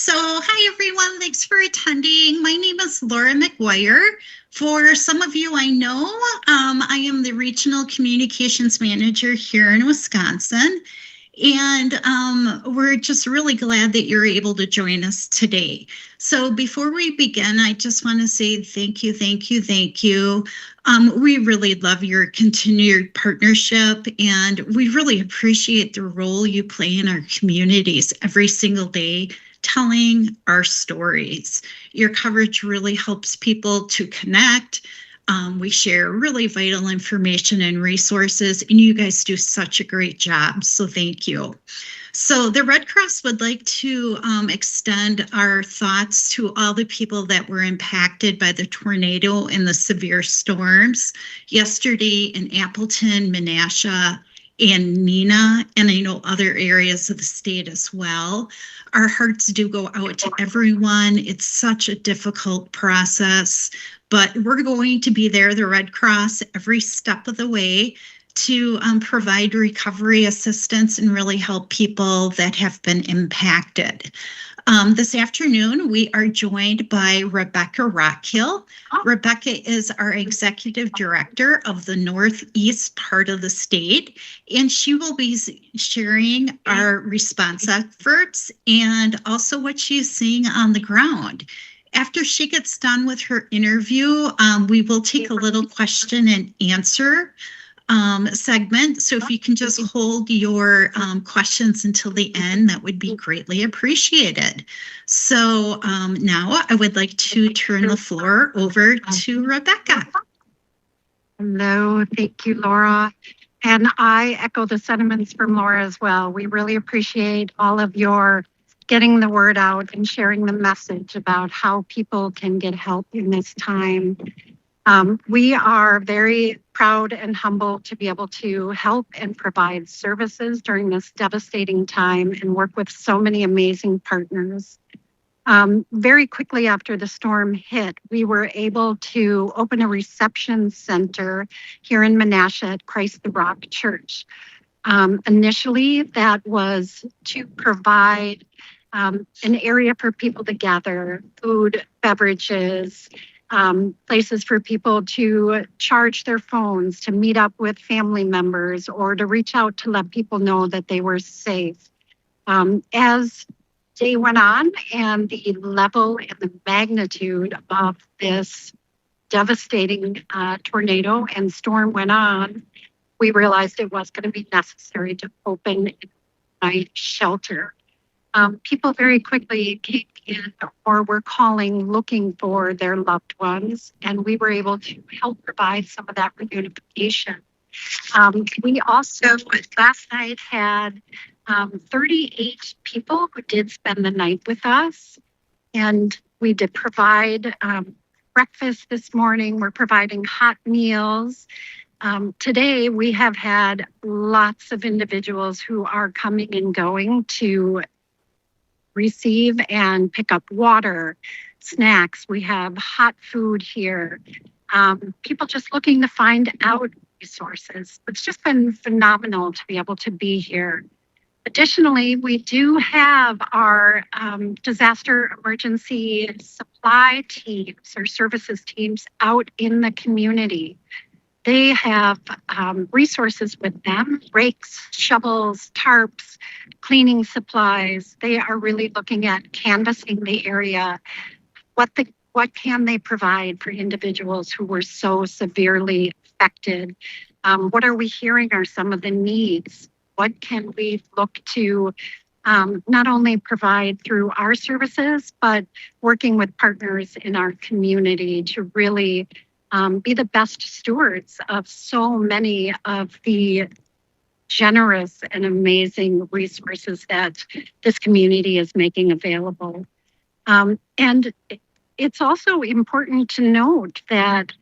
So, hi everyone, thanks for attending. My name is Laura McGuire. For some of you I know, I am the Regional Communications Manager here in Wisconsin. And we're just really glad that you're able to join us today. So before we begin, I just want to say thank you, thank you, thank you. We really love your continued partnership, and we really appreciate the role you play in our communities every single day, telling our stories. Your coverage really helps people to connect. We share really vital information and resources, and you guys do such a great job, so thank you. So the Red Cross would like to extend our thoughts to all the people that were impacted by the tornado and the severe storms yesterday in Appleton, Menasha, and Neenah, and I know other areas of the state as well. Our hearts do go out to everyone. It's such a difficult process, but we're going to be there, the Red Cross, every step of the way to provide recovery assistance and really help people that have been impacted. This afternoon, we are joined by Rebecca Rockhill. Rebecca is our Executive Director of the Northeast part of the state, and she will be sharing our response efforts and also what she's seeing on the ground. After she gets done with her interview, we will take a little question and answer segment. So if you can just hold your questions until the end, that would be greatly appreciated. So now I would like to turn the floor over to Rebecca. Hello, thank you, Laura. And I echo the sentiments from Laura as well. We really appreciate all of your getting the word out and sharing the message about how people can get help in this time. We are very proud and humbled to be able to help and provide services during this devastating time and work with so many amazing partners. Very quickly after the storm hit, we were able to open a reception center here in Menasha at Christ the Rock Church. Initially, that was to provide an area for people to gather, food, beverages, places for people to charge their phones, to meet up with family members, or to reach out to let people know that they were safe. As day went on and the level and the magnitude of this devastating tornado and storm went on, we realized it was going to be necessary to open a shelter. People very quickly came in or were calling, looking for their loved ones, and we were able to help provide some of that reunification. We also, last night, had 38 people who did spend the night with us, and we did provide breakfast this morning. We're providing hot meals. Today, we have had lots of individuals who are coming and going to receive and pick up water, snacks. We have hot food here. People just looking to find out resources. It's just been phenomenal to be able to be here. Additionally, we do have our disaster emergency supply teams or services teams out in the community. They have resources with them, rakes, shovels, tarps, cleaning supplies. They are really looking at canvassing the area. What can they provide for individuals who were so severely affected? What are we hearing are some of the needs? What can we look to not only provide through our services, but working with partners in our community to really be the best stewards of so many of the generous and amazing resources that this community is making available. And it's also important to note that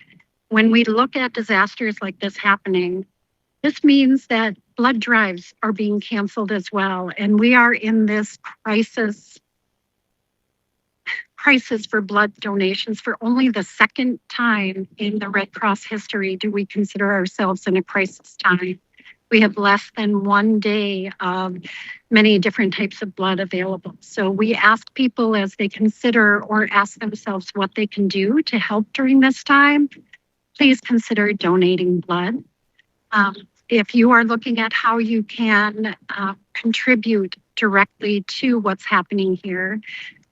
when we look at disasters like this happening, this means that blood drives are being canceled as well. And we are in this crisis for blood donations. For only the second time in the Red Cross history do we consider ourselves in a crisis time. We have less than 1 day of many different types of blood available. So we ask people as they consider or ask themselves what they can do to help during this time, please consider donating blood. If you are looking at how you can contribute directly to what's happening here,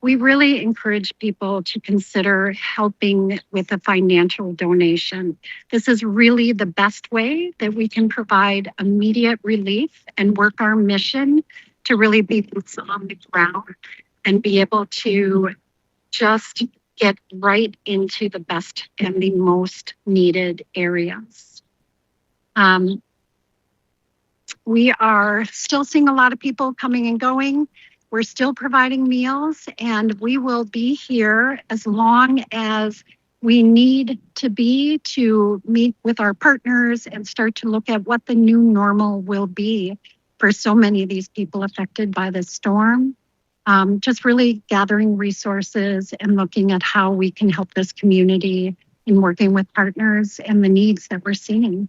we really encourage people to consider helping with a financial donation. This is really the best way that we can provide immediate relief and work our mission to really be boots on the ground and be able to just get right into the best and the most needed areas. We are still seeing a lot of people coming and going. We're still providing meals, and we will be here as long as we need to be to meet with our partners and start to look at what the new normal will be for so many of these people affected by this storm. Just really gathering resources and looking at how we can help this community in working with partners and the needs that we're seeing.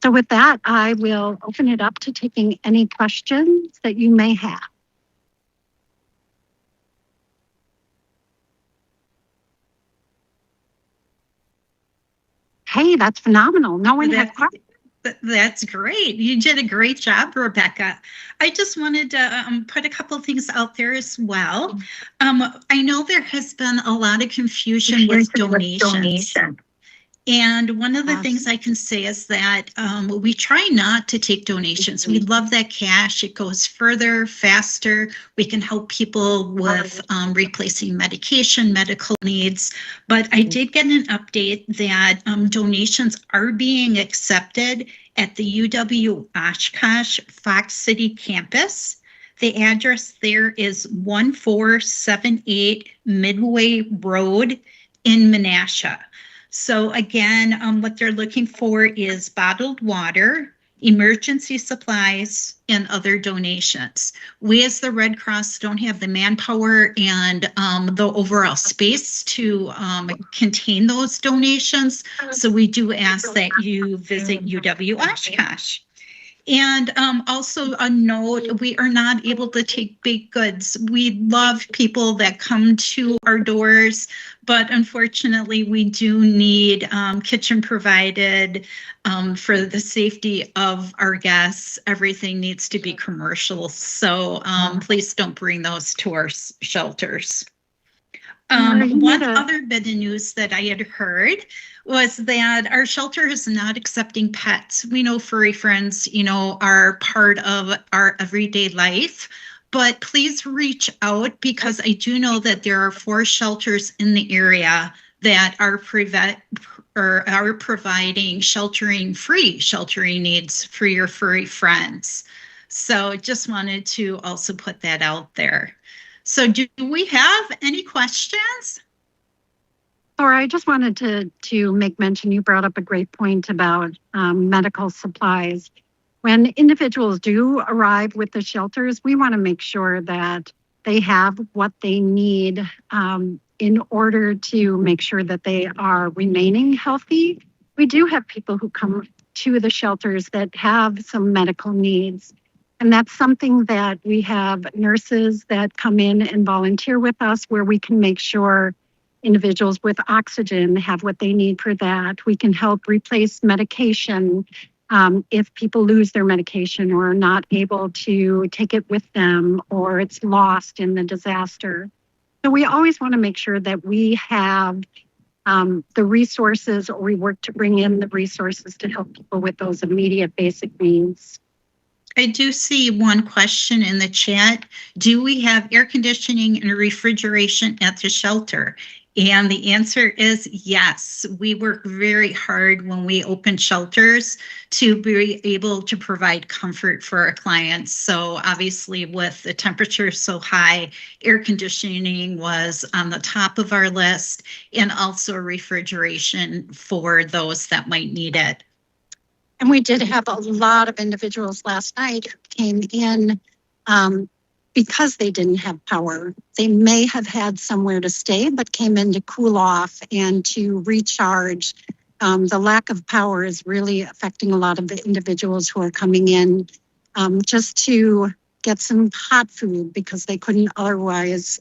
So with that, I will open it up to taking any questions that you may have. Hey, that's phenomenal. No one has questions. That's great. You did a great job, Rebecca. I just wanted to put a couple of things out there as well. I know there has been a lot of confusion with donations. And one of the things I can say is that we try not to take donations. We love that cash. It goes further, faster. We can help people with replacing medication, medical needs. But I did get an update that donations are being accepted at the UW-Oshkosh Fox City campus. The address there is 1478 Midway Road in Menasha. So again, what they're looking for is bottled water, emergency supplies, and other donations. We as the Red Cross don't have the manpower and the overall space to contain those donations. So we do ask that you visit UW-Oshkosh. And also a note, we are not able to take baked goods. We love people that come to our doors, but unfortunately we do need kitchen provided for the safety of our guests. Everything needs to be commercial. So please don't bring those to our shelters. One other bit of news that I had heard was that our shelter is not accepting pets. We know furry friends, are part of our everyday life, but please reach out because I do know that there are 4 shelters in the area that are providing free sheltering needs for your furry friends. So just wanted to also put that out there. So do we have any questions? Laura, I just wanted to make mention, you brought up a great point about medical supplies. When individuals do arrive with the shelters, we want to make sure that they have what they need in order to make sure that they are remaining healthy. We do have people who come to the shelters that have some medical needs. And that's something that we have nurses that come in and volunteer with us where we can make sure individuals with oxygen have what they need for that. We can help replace medication if people lose their medication or are not able to take it with them or it's lost in the disaster. So we always want to make sure that we have the resources, or we work to bring in the resources to help people with those immediate basic needs. I do see one question in the chat. Do we have air conditioning and refrigeration at the shelter? And the answer is yes. We work very hard when we open shelters to be able to provide comfort for our clients. So obviously with the temperature so high, air conditioning was on the top of our list, and also refrigeration for those that might need it. And we did have a lot of individuals last night who came in because they didn't have power. They may have had somewhere to stay, but came in to cool off and to recharge the lack of power is really affecting a lot of the individuals who are coming in just to get some hot food because they couldn't otherwise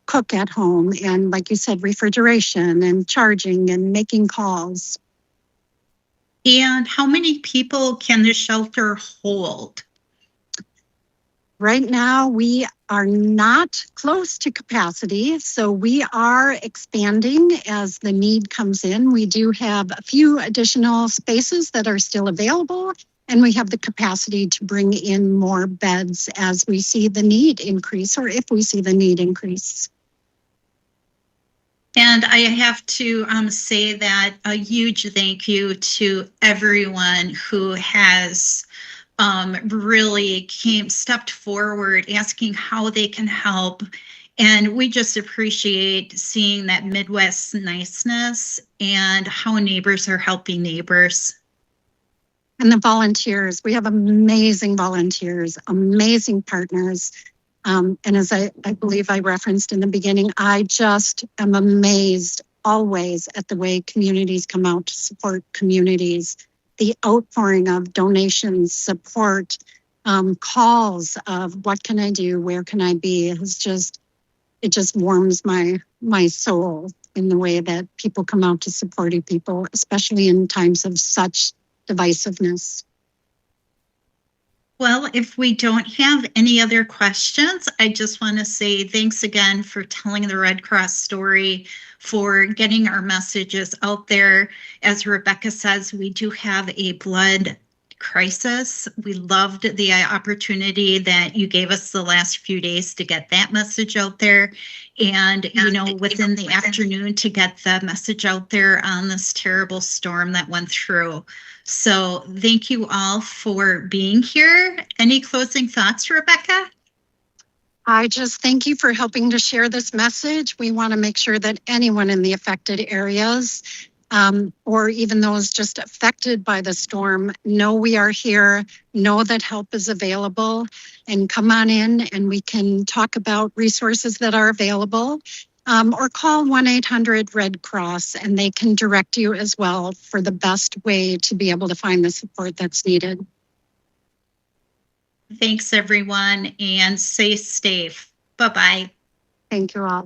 cook at home. And like you said, refrigeration and charging and making calls. And how many people can the shelter hold? Right now, we are not close to capacity, so we are expanding as the need comes in. We do have a few additional spaces that are still available, and we have the capacity to bring in more beds as we see the need increase, or if we see the need increase. And I have to say that a huge thank you to everyone who has really stepped forward asking how they can help. And we just appreciate seeing that Midwest niceness and how neighbors are helping neighbors. And the volunteers, we have amazing volunteers, amazing partners. And as I believe I referenced in the beginning, I just am amazed always at the way communities come out to support communities. The outpouring of donations, support, calls of what can I do, where can I be, it just warms my soul in the way that people come out to support people, especially in times of such divisiveness. Well, if we don't have any other questions, I just want to say thanks again for telling the Red Cross story, for getting our messages out there. As Rebecca says, we do have a blood crisis. We loved the opportunity that you gave us the last few days to get that message out there. And, within the afternoon to get the message out there on this terrible storm that went through. So thank you all for being here. Any closing thoughts, Rebecca? I just thank you for helping to share this message. We want to make sure that anyone in the affected areas, or even those just affected by the storm, know we are here, know that help is available, and come on in and we can talk about resources that are available. Or call 1-800-RED CROSS and they can direct you as well for the best way to be able to find the support that's needed. Thanks, everyone, and stay safe. Bye-bye. Thank you all.